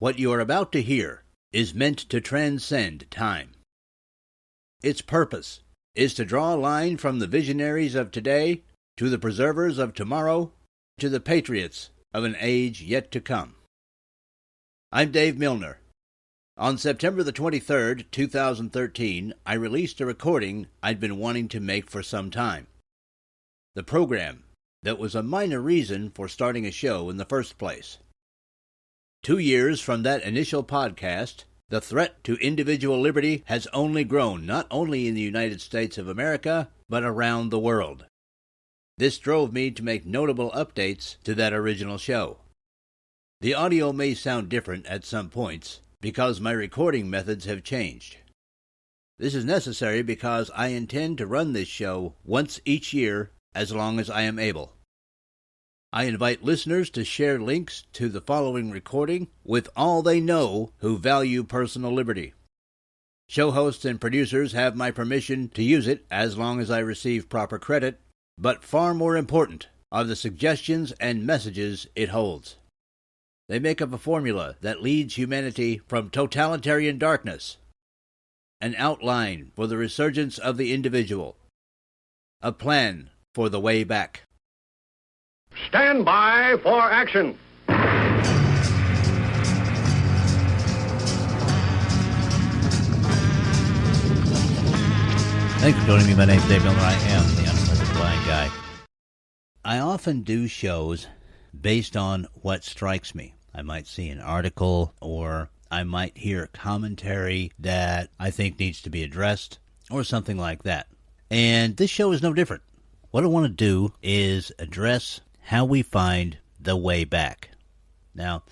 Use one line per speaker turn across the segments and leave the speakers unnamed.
What you are about to hear is meant to transcend time. Its purpose is to draw a line from the visionaries of today to the preservers of tomorrow to the patriots of an age yet to come. I'm Dave Milner. On September the 23rd, 2013, I released a recording I'd been wanting to make for some time. The program that was a minor reason for starting a show in the first place. 2 years from that initial podcast, the threat to individual liberty has only grown, not only in the United States of America, but around the world. This drove me to make notable updates to that original show. The audio may sound different at some points, because my recording methods have changed. This is necessary because I intend to run this show once each year as long as I am able. I invite listeners to share links to the following recording with all they know who value personal liberty. Show hosts and producers have my permission to use it as long as I receive proper credit, but far more important are the suggestions and messages it holds. They make up a formula that leads humanity from totalitarian darkness, an outline for the resurgence of the individual, a plan for the way back.
Stand by for action.
Thanks for joining me. My name's Dave Milner. I am the Unpleasant Blind Guy. I often do shows based on what strikes me. I might see an article, or I might hear commentary that I think needs to be addressed, or something like that. And this show is no different. What I want to do is address how we find the way back. Now,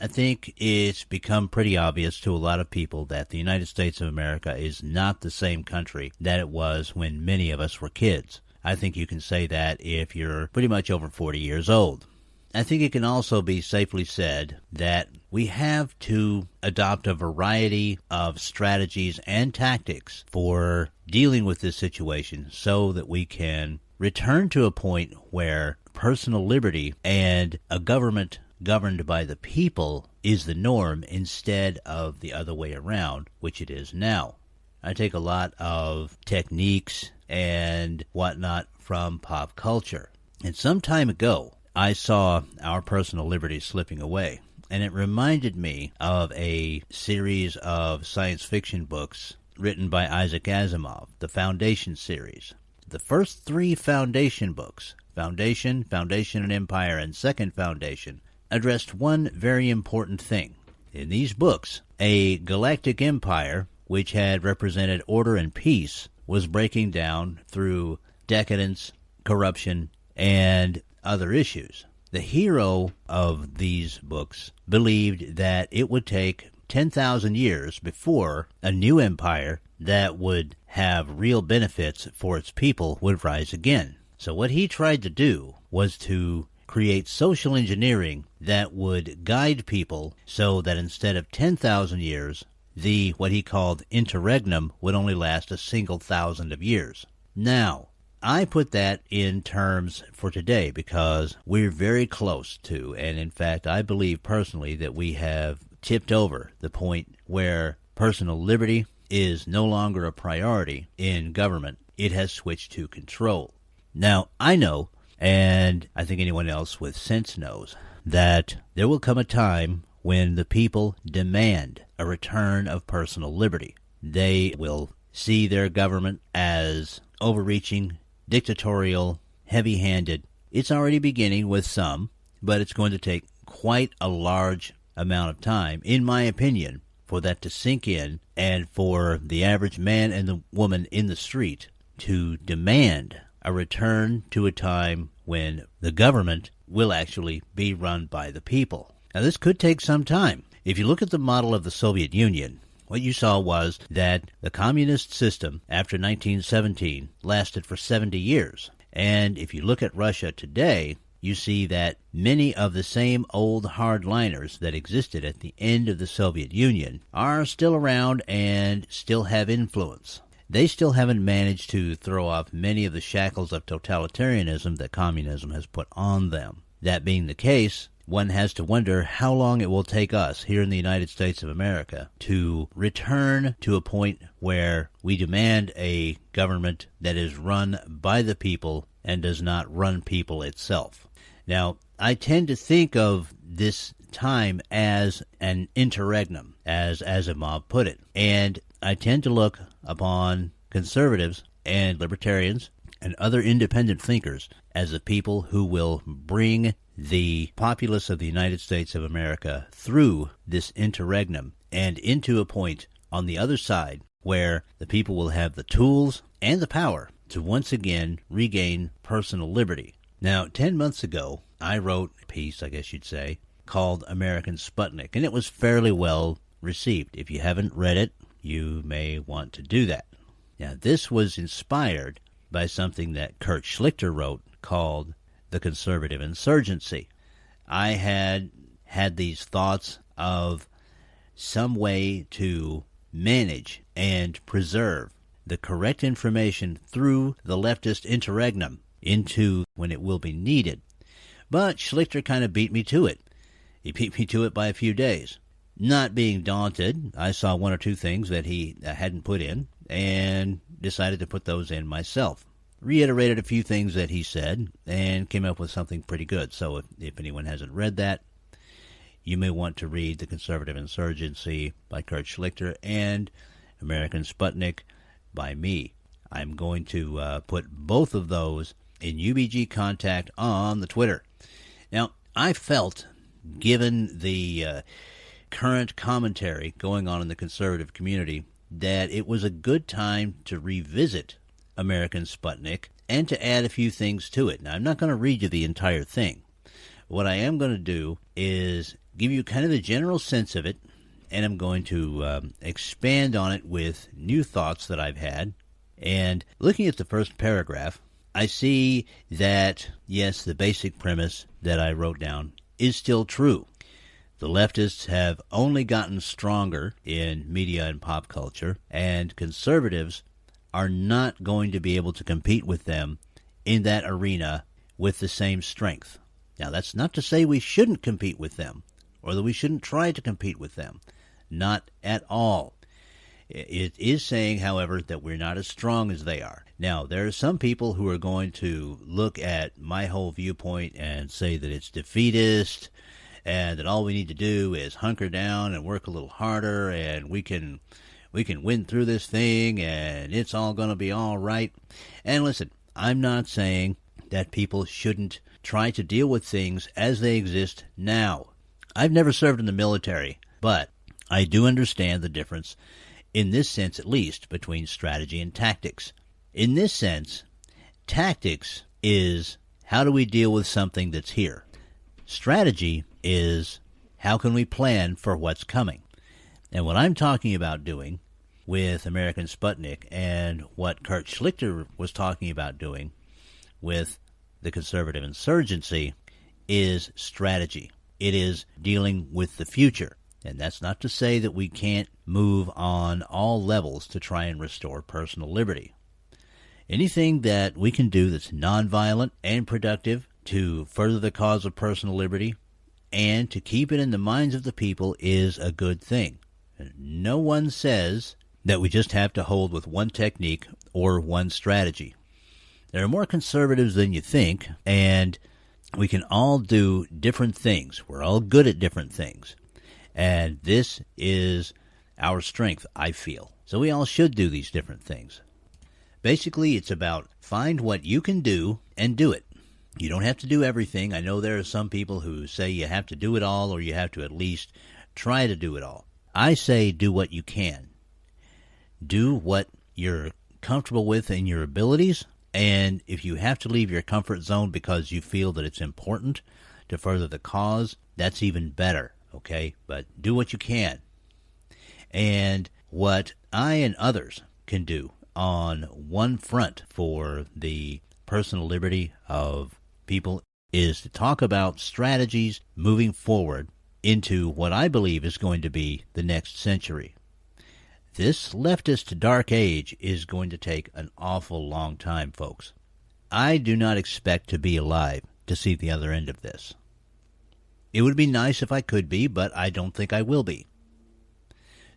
I think it's become pretty obvious to a lot of people that the United States of America is not the same country that it was when many of us were kids. I think you can say that if you're pretty much over 40 years old. I think it can also be safely said that we have to adopt a variety of strategies and tactics for dealing with this situation so that we can return to a point where personal liberty and a government governed by the people is the norm instead of the other way around, which it is now. I take a lot of techniques and whatnot from pop culture. And some time ago, I saw our personal liberty slipping away, and it reminded me of a series of science fiction books written by Isaac Asimov, the Foundation series. The first 3 Foundation books, Foundation, Foundation and Empire, and Second Foundation, addressed one very important thing. In these books, a galactic empire, which had represented order and peace, was breaking down through decadence, corruption, and other issues. The hero of these books believed that it would take 10,000 years before a new empire that would have real benefits for its people would rise again. So what he tried to do was to create social engineering that would guide people so that instead of 10,000 years, what he called interregnum would only last a single thousand of years. Now, I put that in terms for today because we're very close to, and in fact, I believe personally that we have tipped over the point where personal liberty is no longer a priority in government. It has switched to control. Now, I know, and I think anyone else with sense knows, that there will come a time when the people demand a return of personal liberty. They will see their government as overreaching, dictatorial, heavy-handed. It's already beginning with some, but it's going to take quite a large amount of time, in my opinion, for that to sink in and for the average man and the woman in the street to demand a return to a time when the government will actually be run by the people. Now, this could take some time. If you look at the model of the Soviet Union, what you saw was that the communist system after 1917 lasted for 70 years. And if you look at Russia today, you see that many of the same old hardliners that existed at the end of the Soviet Union are still around and still have influence. They still haven't managed to throw off many of the shackles of totalitarianism that communism has put on them. That being the case, one has to wonder how long it will take us here in the United States of America to return to a point where we demand a government that is run by the people and does not run people itself. Now, I tend to think of this time as an interregnum, as Asimov put it, and I tend to look upon conservatives and libertarians and other independent thinkers as the people who will bring the populace of the United States of America through this interregnum and into a point on the other side where the people will have the tools and the power to once again regain personal liberty. Now, 10 months ago, I wrote a piece, I guess you'd say, called American Sputnik, and it was fairly well received. If you haven't read it, you may want to do that. Now, this was inspired by something that Kurt Schlichter wrote called The Conservative Insurgency. I had these thoughts of some way to manage and preserve the correct information through the leftist interregnum into when it will be needed. But Schlichter kind of beat me to it. He beat me to it by a few days. Not being daunted, I saw one or two things that he hadn't put in and decided to put those in myself. Reiterated a few things that he said and came up with something pretty good. So if anyone hasn't read that, you may want to read The Conservative Insurgency by Kurt Schlichter and American Sputnik by me. I'm going to put both of those in UBG Contact on the Twitter. Now, I felt, given the current commentary going on in the conservative community, that it was a good time to revisit American Sputnik and to add a few things to it. Now, I'm not going to read you the entire thing. What I am going to do is give you kind of the general sense of it, and I'm going to expand on it with new thoughts that I've had. And looking at the first paragraph, I see that, yes, the basic premise that I wrote down is still true. The leftists have only gotten stronger in media and pop culture, and conservatives are not going to be able to compete with them in that arena with the same strength. Now, that's not to say we shouldn't compete with them, or that we shouldn't try to compete with them. Not at all. It is saying, however, that we're not as strong as they are. Now, there are some people who are going to look at my whole viewpoint and say that it's defeatist, and that all we need to do is hunker down and work a little harder, and we can win through this thing, and it's all going to be all right. And listen, I'm not saying that people shouldn't try to deal with things as they exist now. I've never served in the military, but I do understand the difference, in this sense at least, between strategy and tactics. In this sense, tactics is how do we deal with something that's here. Strategy is how can we plan for what's coming. And what I'm talking about doing with American Sputnik and what Kurt Schlichter was talking about doing with the conservative insurgency is strategy. It is dealing with the future. And that's not to say that we can't move on all levels to try and restore personal liberty. Anything that we can do that's nonviolent and productive to further the cause of personal liberty and to keep it in the minds of the people is a good thing. No one says that we just have to hold with one technique or one strategy. There are more conservatives than you think, and we can all do different things. We're all good at different things. And this is our strength, I feel. So we all should do these different things. Basically, it's about find what you can do and do it. You don't have to do everything. I know there are some people who say you have to do it all, or you have to at least try to do it all. I say do what you can. Do what you're comfortable with in your abilities, and if you have to leave your comfort zone because you feel that it's important to further the cause, that's even better, okay? But do what you can. And what I and others can do on one front for the personal liberty of people is to talk about strategies moving forward into what I believe is going to be the next century. This leftist dark age is going to take an awful long time, folks. I do not expect to be alive to see the other end of this. It would be nice if I could be, but I don't think I will be.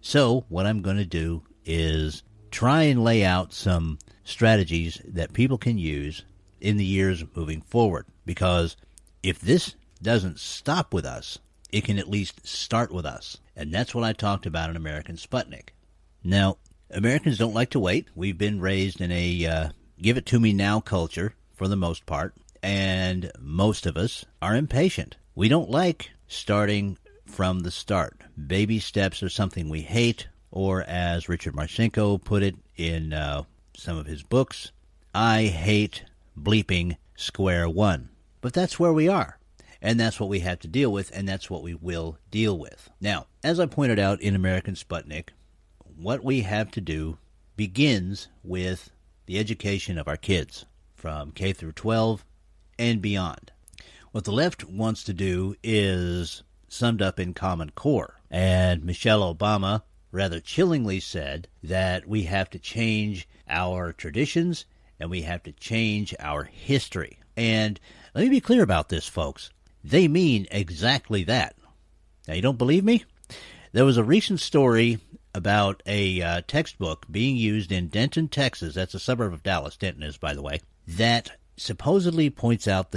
So what I'm going to do is try and lay out some strategies that people can use in the years moving forward. Because if this doesn't stop with us, it can at least start with us. And that's what I talked about in American Sputnik. Now, Americans don't like to wait. We've been raised in a give it to me now culture for the most part. And most of us are impatient. We don't like starting from the start. Baby steps are something we hate, or as Richard Marcinko put it in some of his books, I hate bleeping square one. But that's where we are, and that's what we have to deal with, and that's what we will deal with. Now, as I pointed out in American Sputnik, what we have to do begins with the education of our kids from K through 12 and beyond. What the left wants to do is summed up in Common Core. And Michelle Obama rather chillingly said that we have to change our traditions and we have to change our history. And let me be clear about this, folks. They mean exactly that. Now, you don't believe me? There was a recent story about a textbook being used in Denton, Texas. That's a suburb of Dallas. Denton is, by the way. That supposedly points out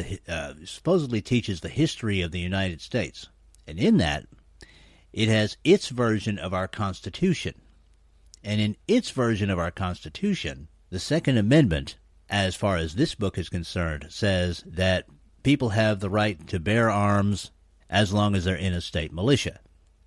supposedly teaches the history of the United States. And in that, it has its version of our Constitution. And in its version of our Constitution, the Second Amendment, as far as this book is concerned, says that people have the right to bear arms as long as they're in a state militia.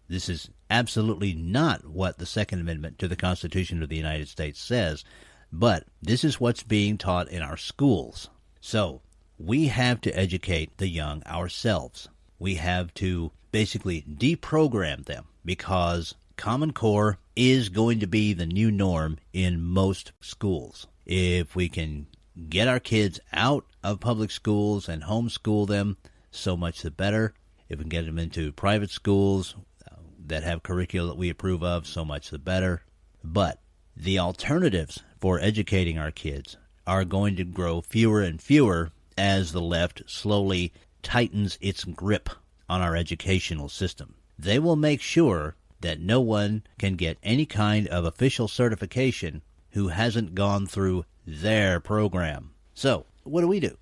This is absolutely not what the Second Amendment to the Constitution of the United States says, but this is what's being taught in our schools. So we have to educate the young ourselves. We have to basically deprogram them because Common Core is going to be the new norm in most schools. If we can get our kids out of public schools and homeschool them, so much the better. If we can get them into private schools that have curricula that we approve of, so much the better. But the alternatives for educating our kids are going to grow fewer and fewer as the left slowly tightens its grip on our educational system. They will make sure that no one can get any kind of official certification who hasn't gone through their program. So, what do?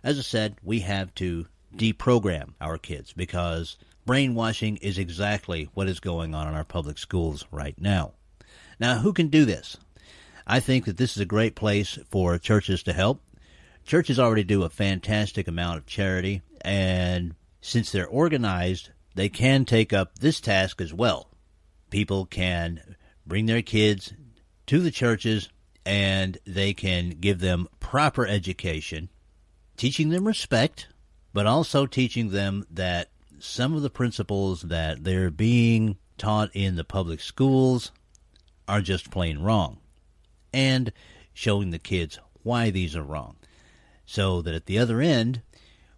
As I said, we have to deprogram our kids because brainwashing is exactly what is going on in our public schools right now. Now, who can do this? I think that this is a great place for churches to help. Churches already do a fantastic amount of charity, and since they're organized, they can take up this task as well. People can bring their kids to the churches, and they can give them proper education, teaching them respect, but also teaching them that some of the principles that they're being taught in the public schools are just plain wrong, and showing the kids why these are wrong, so that at the other end,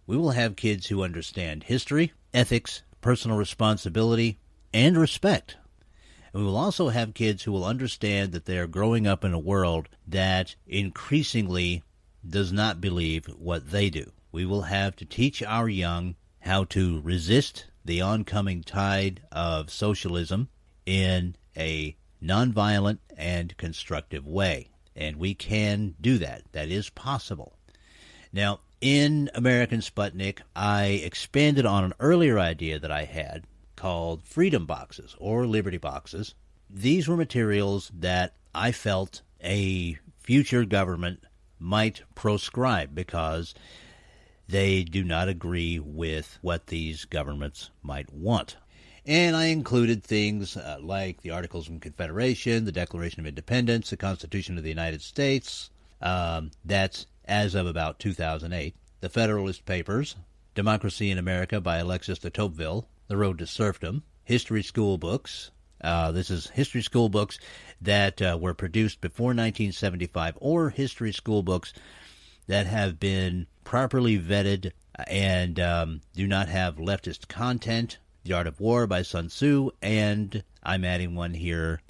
we will have kids who understand history, ethics, personal responsibility, and respect. And we will also have kids who will understand that they are growing up in a world that increasingly does not believe what they do. We will have to teach our young how to resist the oncoming tide of socialism in a nonviolent and constructive way. And we can do that. That is possible. Now, in American Sputnik, I expanded on an earlier idea that I had called freedom boxes or liberty boxes. These were materials that I felt a future government might proscribe because they do not agree with what these governments might want. And I included things like the Articles of Confederation, the Declaration of Independence, the Constitution of the United States, that's as of about 2008, the Federalist Papers, Democracy in America by Alexis de Tocqueville, The Road to Serfdom, history school books. This is history school books that were produced before 1975, or history school books that have been properly vetted and do not have leftist content. The Art of War by Sun Tzu, and I'm adding one here,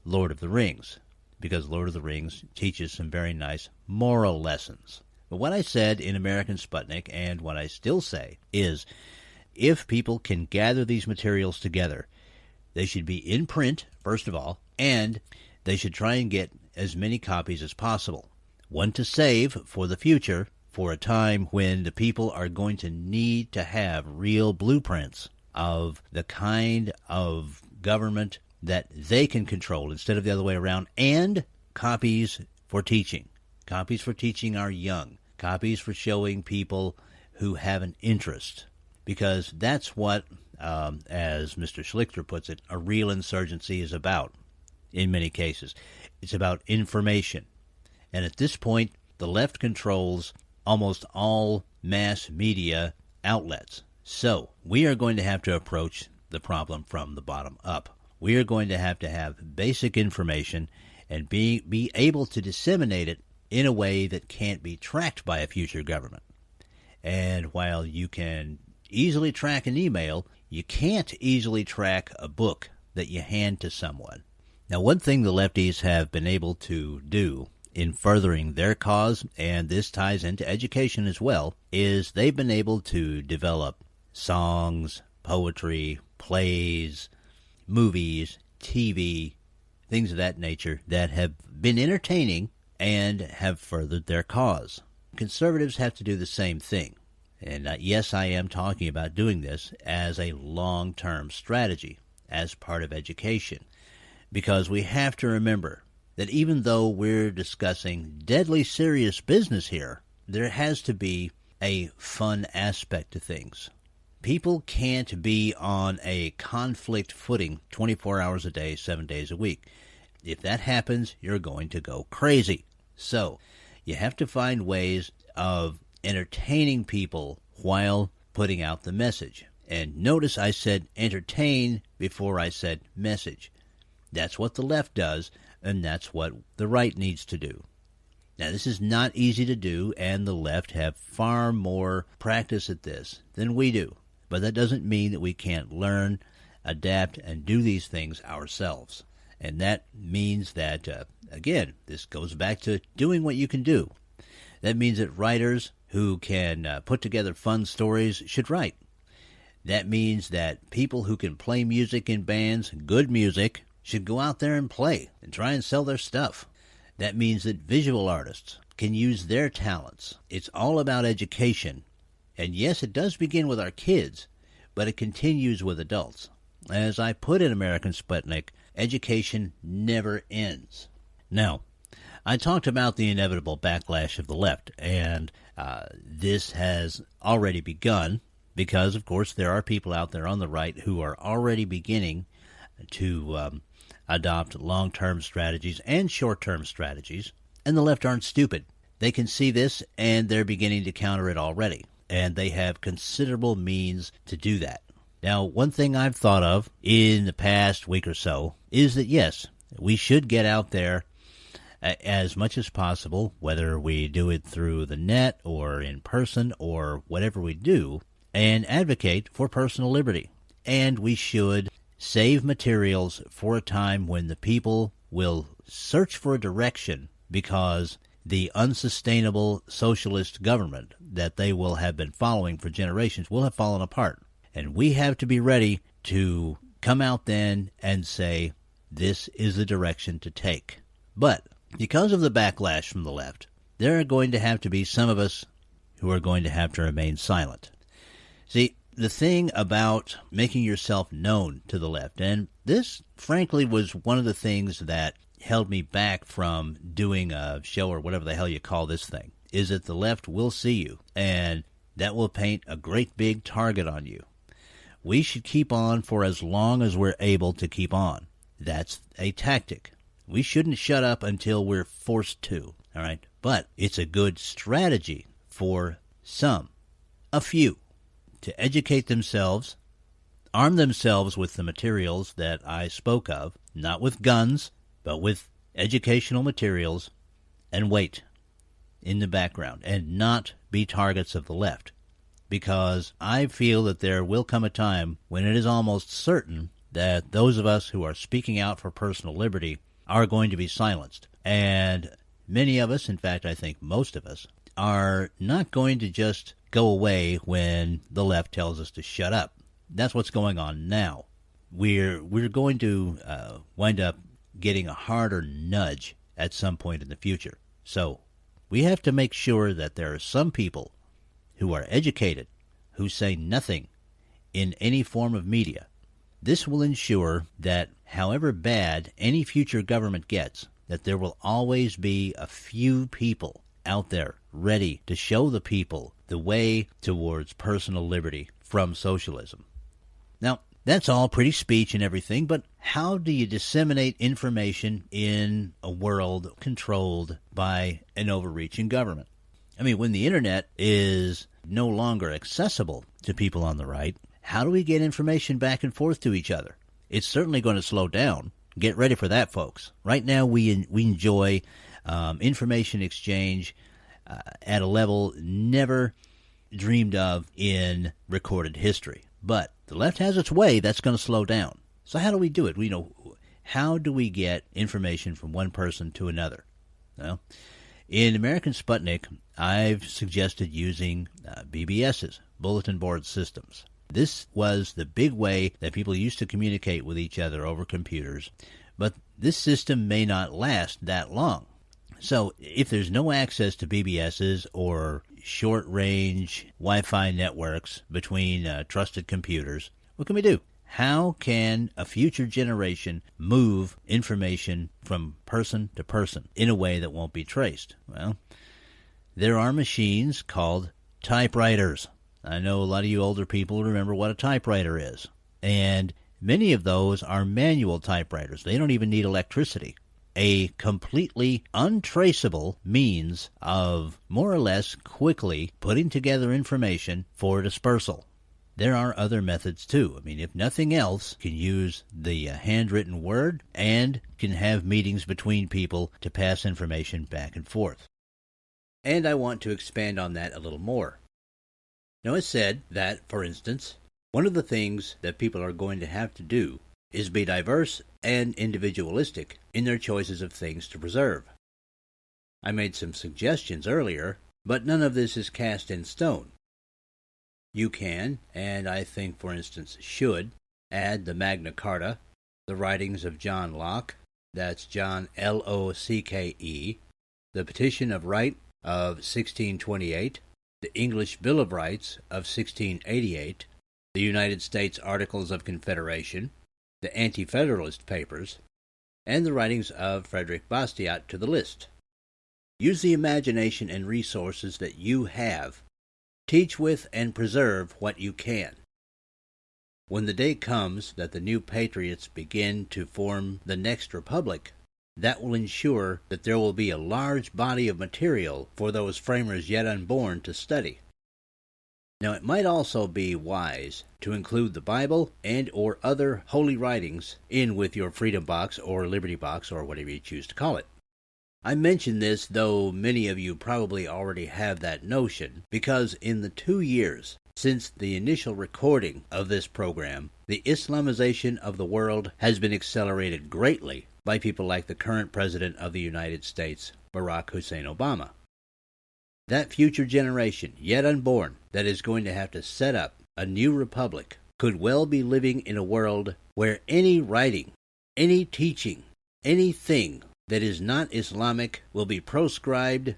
Lord of the Rings, because Lord of the Rings teaches some very nice moral lessons. But what I said in American Sputnik, and what I still say, is if people can gather these materials together, they should be in print, first of all, and they should try and get as many copies as possible. One to save for the future, for a time when the people are going to need to have real blueprints of the kind of government that they can control instead of the other way around, and copies for teaching. Copies for teaching our young. Copies for showing people who have an interest. Because that's what, as Mr. Schlichter puts it, a real insurgency is about in many cases. It's about information. And at this point, the left controls almost all mass media outlets. So we are going to have to approach the problem from the bottom up. We are going to have basic information and be able to disseminate it in a way that can't be tracked by a future government. And while you can easily track an email, you can't easily track a book that you hand to someone. Now, one thing the lefties have been able to do in furthering their cause, and this ties into education as well, is they've been able to develop songs, poetry, plays, movies, TV, things of that nature that have been entertaining and have furthered their cause. Conservatives have to do the same thing. And yes, I am talking about doing this as a long-term strategy, as part of education, because we have to remember that even though we're discussing deadly serious business here, there has to be a fun aspect to things. People can't be on a conflict footing 24 hours a day, 7 days a week. If that happens, you're going to go crazy. So you have to find ways of entertaining people while putting out the message. And notice I said entertain before I said message. That's what the left does, and that's what the right needs to do. Now, this is not easy to do, and the left have far more practice at this than we do. But that doesn't mean that we can't learn, adapt, and do these things ourselves. And that means that, again, this goes back to doing what you can do. That means that writers who can put together fun stories should write. That means that people who can play music in bands, good music, should go out there and play and try and sell their stuff. That means that visual artists can use their talents. It's all about education. And yes, it does begin with our kids, but it continues with adults. As I put in American Sputnik, education never ends. Now, I talked about the inevitable backlash of the left, and this has already begun because, of course, there are people out there on the right who are already beginning to adopt long-term strategies and short-term strategies, and the left aren't stupid. They can see this, and they're beginning to counter it already, and they have considerable means to do that. Now, one thing I've thought of in the past week or so is that, yes, we should get out there as much as possible, whether we do it through the net or in person or whatever we do, and advocate for personal liberty. And we should save materials for a time when the people will search for a direction because the unsustainable socialist government that they will have been following for generations will have fallen apart. And we have to be ready to come out then and say, this is the direction to take. But because of the backlash from the left, there are going to have to be some of us who are going to have to remain silent. See, the thing about making yourself known to the left, and this, frankly, was one of the things that held me back from doing a show or whatever the hell you call this thing, is that the left will see you, and that will paint a great big target on you. We should keep on for as long as we're able to keep on. That's a tactic. We shouldn't shut up until we're forced to, all right? But it's a good strategy for some, a few, to educate themselves, arm themselves with the materials that I spoke of, not with guns, but with educational materials, and wait in the background and not be targets of the left. Because I feel that there will come a time when it is almost certain that those of us who are speaking out for personal liberty are going to be silenced. And many of us, in fact, I think most of us, are not going to just go away when the left tells us to shut up. That's what's going on now. We're going to wind up getting a harder nudge at some point in the future. So we have to make sure that there are some people who are educated who say nothing in any form of media. This will ensure that however bad any future government gets, that there will always be a few people out there ready to show the people the way towards personal liberty from socialism. Now, that's all pretty speech and everything, but how do you disseminate information in a world controlled by an overreaching government? I mean, when the internet is no longer accessible to people on the right, how do we get information back and forth to each other? It's certainly going to slow down. Get ready for that, folks. Right now, we enjoy information exchange at a level never dreamed of in recorded history. But the left has its way. That's going to slow down. So how do we do it? How do we get information from one person to another? Well, in American Sputnik, I've suggested using BBSs, bulletin board systems. This was the big way that people used to communicate with each other over computers, but this system may not last that long. So if there's no access to BBSs or short-range Wi-Fi networks between trusted computers, what can we do? How can a future generation move information from person to person in a way that won't be traced? Well, there are machines called typewriters. I know a lot of you older people remember what a typewriter is. And many of those are manual typewriters. They don't even need electricity. A completely untraceable means of more or less quickly putting together information for dispersal. There are other methods too. I mean, if nothing else, can use the handwritten word and can have meetings between people to pass information back and forth. And I want to expand on that a little more. Now, it's said that, for instance, one of the things that people are going to have to do is be diverse and individualistic in their choices of things to preserve. I made some suggestions earlier, but none of this is cast in stone. You can, and I think, for instance, should, add the Magna Carta, the writings of John Locke, that's John Locke, the Petition of Right of 1628, the English Bill of Rights of 1688, the United States Articles of Confederation, the Anti-Federalist Papers, and the writings of Frederick Bastiat to the list. Use the imagination and resources that you have. Teach with and preserve what you can. When the day comes that the new patriots begin to form the next republic, that will ensure that there will be a large body of material for those framers yet unborn to study. Now, it might also be wise to include the Bible and or other holy writings in with your Freedom Box or Liberty Box or whatever you choose to call it. I mention this, though many of you probably already have that notion, because in the 2 years since the initial recording of this program, the Islamization of the world has been accelerated greatly by people like the current President of the United States, Barack Hussein Obama. That future generation, yet unborn, that is going to have to set up a new republic could well be living in a world where any writing, any teaching, anything that is not Islamic will be proscribed,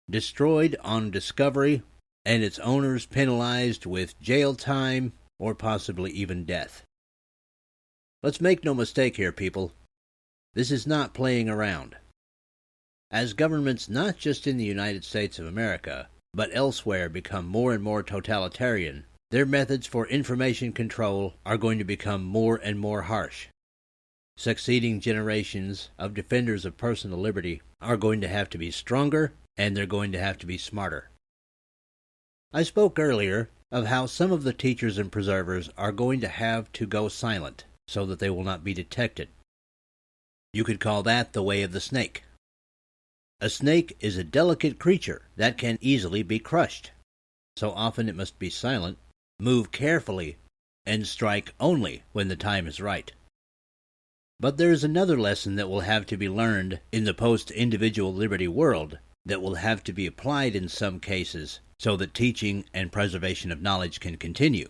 destroyed on discovery, and its owners penalized with jail time or possibly even death. Let's make no mistake here, people. This is not playing around. As governments not just in the United States of America, but elsewhere become more and more totalitarian, their methods for information control are going to become more and more harsh. Succeeding generations of defenders of personal liberty are going to have to be stronger, and they're going to have to be smarter. I spoke earlier of how some of the teachers and preservers are going to have to go silent so that they will not be detected. You could call that the way of the snake. A snake is a delicate creature that can easily be crushed. So often it must be silent, move carefully, and strike only when the time is right. But there is another lesson that will have to be learned in the post-individual liberty world that will have to be applied in some cases so that teaching and preservation of knowledge can continue.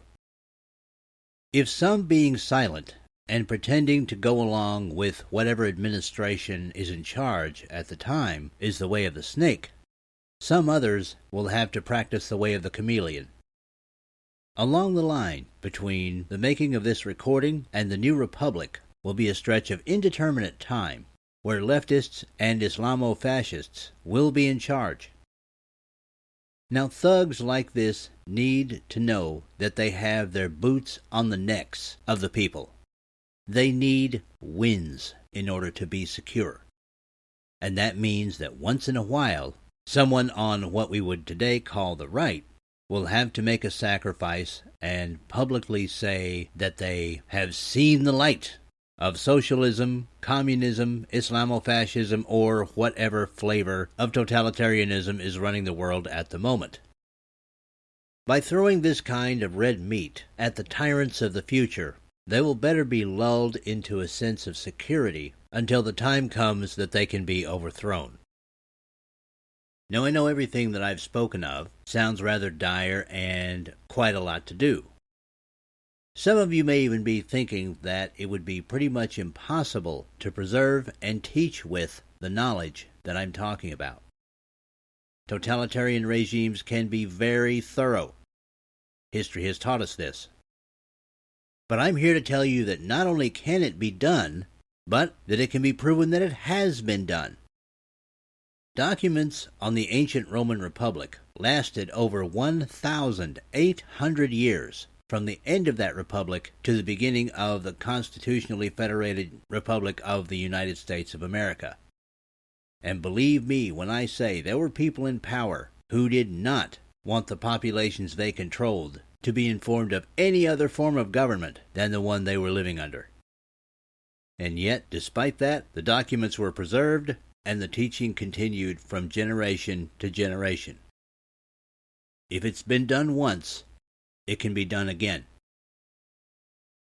If some being silent and pretending to go along with whatever administration is in charge at the time is the way of the snake, some others will have to practice the way of the chameleon. Along the line between the making of this recording and the new republic will be a stretch of indeterminate time where leftists and Islamo-fascists will be in charge. Now, thugs like this need to know that they have their boots on the necks of the people. They need wins in order to be secure. And that means that once in a while, someone on what we would today call the right will have to make a sacrifice and publicly say that they have seen the light of socialism, communism, Islamofascism, or whatever flavor of totalitarianism is running the world at the moment. By throwing this kind of red meat at the tyrants of the future, they will better be lulled into a sense of security until the time comes that they can be overthrown. Now, I know everything that I've spoken of sounds rather dire and quite a lot to do. Some of you may even be thinking that it would be pretty much impossible to preserve and teach with the knowledge that I'm talking about. Totalitarian regimes can be very thorough. History has taught us this. But I'm here to tell you that not only can it be done, but that it can be proven that it has been done. Documents on the ancient Roman Republic lasted over 1,800 years, from the end of that republic to the beginning of the constitutionally federated Republic of the United States of America. And believe me when I say there were people in power who did not want the populations they controlled to be informed of any other form of government than the one they were living under. And yet, despite that, the documents were preserved and the teaching continued from generation to generation. If it's been done once, it can be done again.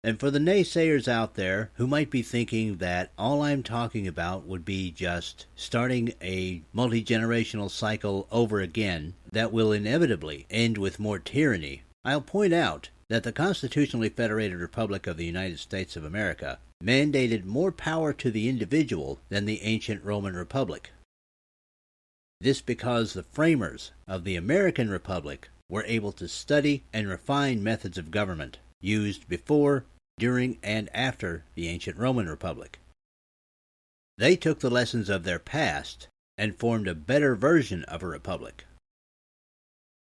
And for the naysayers out there who might be thinking that all I'm talking about would be just starting a multi-generational cycle over again that will inevitably end with more tyranny, I'll point out that the constitutionally federated Republic of the United States of America mandated more power to the individual than the ancient Roman Republic. This because the framers of the American Republic were able to study and refine methods of government used before, during, and after the ancient Roman Republic. They took the lessons of their past and formed a better version of a republic.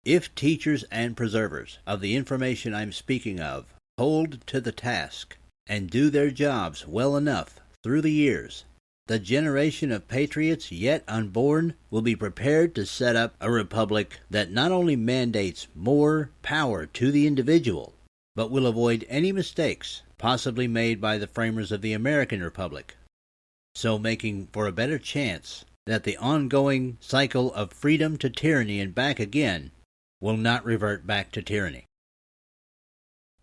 If teachers and preservers of the information I'm speaking of hold to the task and do their jobs well enough through the years, the generation of patriots yet unborn will be prepared to set up a republic that not only mandates more power to the individual, but will avoid any mistakes possibly made by the framers of the American Republic, so making for a better chance that the ongoing cycle of freedom to tyranny and back again will not revert back to tyranny.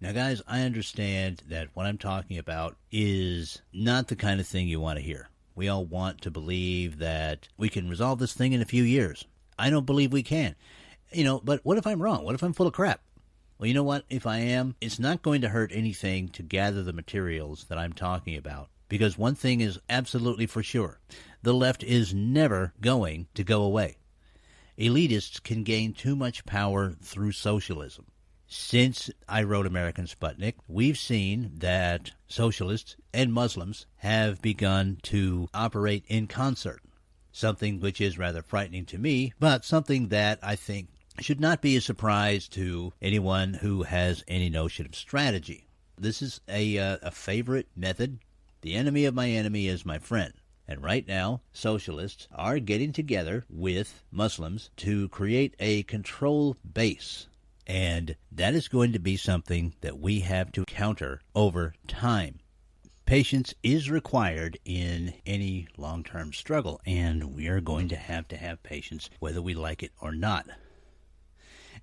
Now, guys, I understand that what I'm talking about is not the kind of thing you want to hear. We all want to believe that we can resolve this thing in a few years. I don't believe we can. But what if I'm wrong? What if I'm full of crap? Well, you know what? If I am, it's not going to hurt anything to gather the materials that I'm talking about. Because one thing is absolutely for sure. The left is never going to go away. Elitists can gain too much power through socialism. Since I wrote American Sputnik, we've seen that socialists and Muslims have begun to operate in concert, something which is rather frightening to me, but something that I think should not be a surprise to anyone who has any notion of strategy. This is a favorite method. The enemy of my enemy is my friend. And right now, socialists are getting together with Muslims to create a control base. And that is going to be something that we have to counter over time. Patience is required in any long-term struggle, and we are going to have patience whether we like it or not.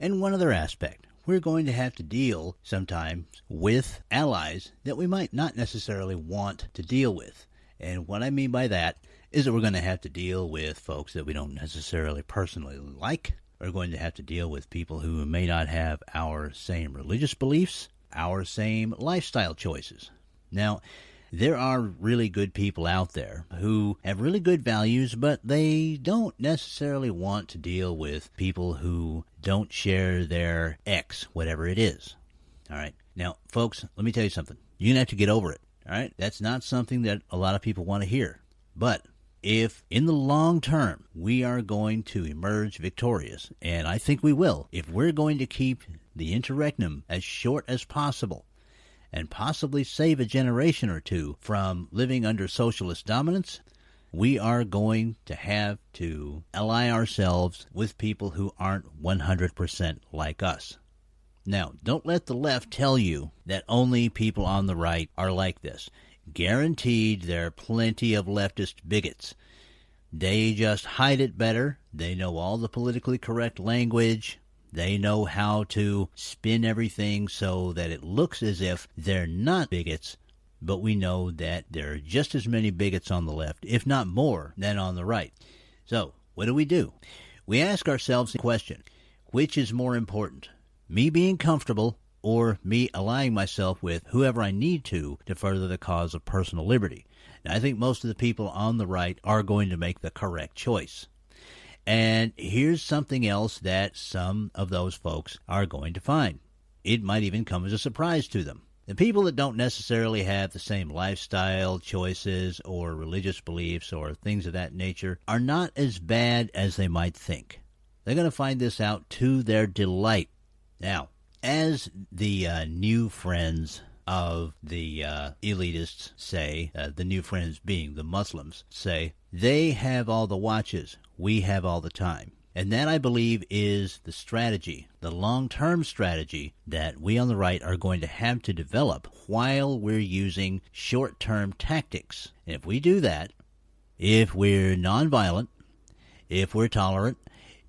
And one other aspect, we're going to have to deal sometimes with allies that we might not necessarily want to deal with. And what I mean by that is that we're going to have to deal with folks that we don't necessarily personally like. We're going to have to deal with people who may not have our same religious beliefs, our same lifestyle choices. Now, there are really good people out there who have really good values, but they don't necessarily want to deal with people who don't share their X, whatever it is. All right. Now, folks, let me tell you something. You're going to have to get over it. All right. That's not something that a lot of people want to hear. But if in the long term we are going to emerge victorious, and I think we will, if we're going to keep the interregnum as short as possible, and possibly save a generation or two from living under socialist dominance, we are going to have to ally ourselves with people who aren't 100% like us. Now, don't let the left tell you that only people on the right are like this. Guaranteed there are plenty of leftist bigots. They just hide it better. They know all the politically correct language. They know how to spin everything so that it looks as if they're not bigots, but we know that there are just as many bigots on the left, if not more, than on the right. So, what do? We ask ourselves the question, which is more important, me being comfortable or me allying myself with whoever I need to further the cause of personal liberty? Now, I think most of the people on the right are going to make the correct choice. And here's something else that some of those folks are going to find. It might even come as a surprise to them. The people that don't necessarily have the same lifestyle choices or religious beliefs or things of that nature are not as bad as they might think. They're going to find this out to their delight. Now, as the new friends of the elitists say, the new friends being the Muslims, say, they have all the watches, we have all the time. And that, I believe, is the strategy, the long-term strategy that we on the right are going to have to develop while we're using short-term tactics. And if we do that, if we're nonviolent, if we're tolerant,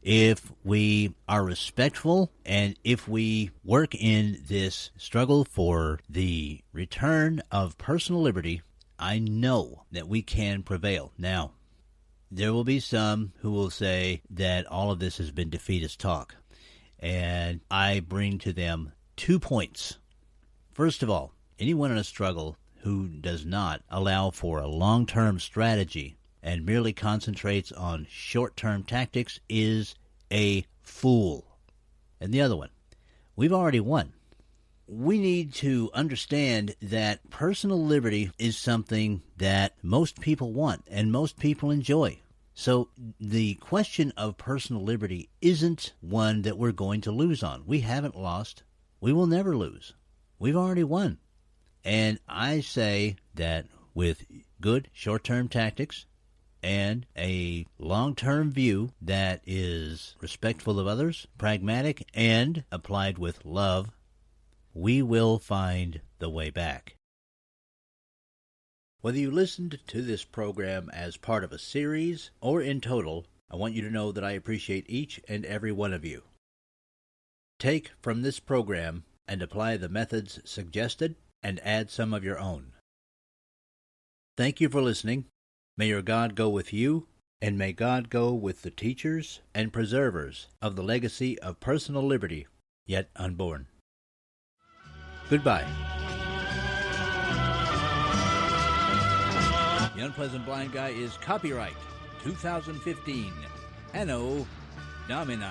if we are respectful, and if we work in this struggle for the return of personal liberty, I know that we can prevail. Now, there will be some who will say that all of this has been defeatist talk, and I bring to them 2 points. First of all, anyone in a struggle who does not allow for a long-term strategy and merely concentrates on short-term tactics is a fool. And the other one, we've already won. We need to understand that personal liberty is something that most people want and most people enjoy. So the question of personal liberty isn't one that we're going to lose on. We haven't lost. We will never lose. We've already won. And I say that with good short-term tactics and a long-term view that is respectful of others, pragmatic, and applied with love, we will find the way back. Whether you listened to this program as part of a series or in total, I want you to know that I appreciate each and every one of you. Take from this program and apply the methods suggested and add some of your own. Thank you for listening. May your God go with you, and may God go with the teachers and preservers of the legacy of personal liberty yet unborn. Goodbye. The Unpleasant Blind Guy is copyright 2015, Anno Domini.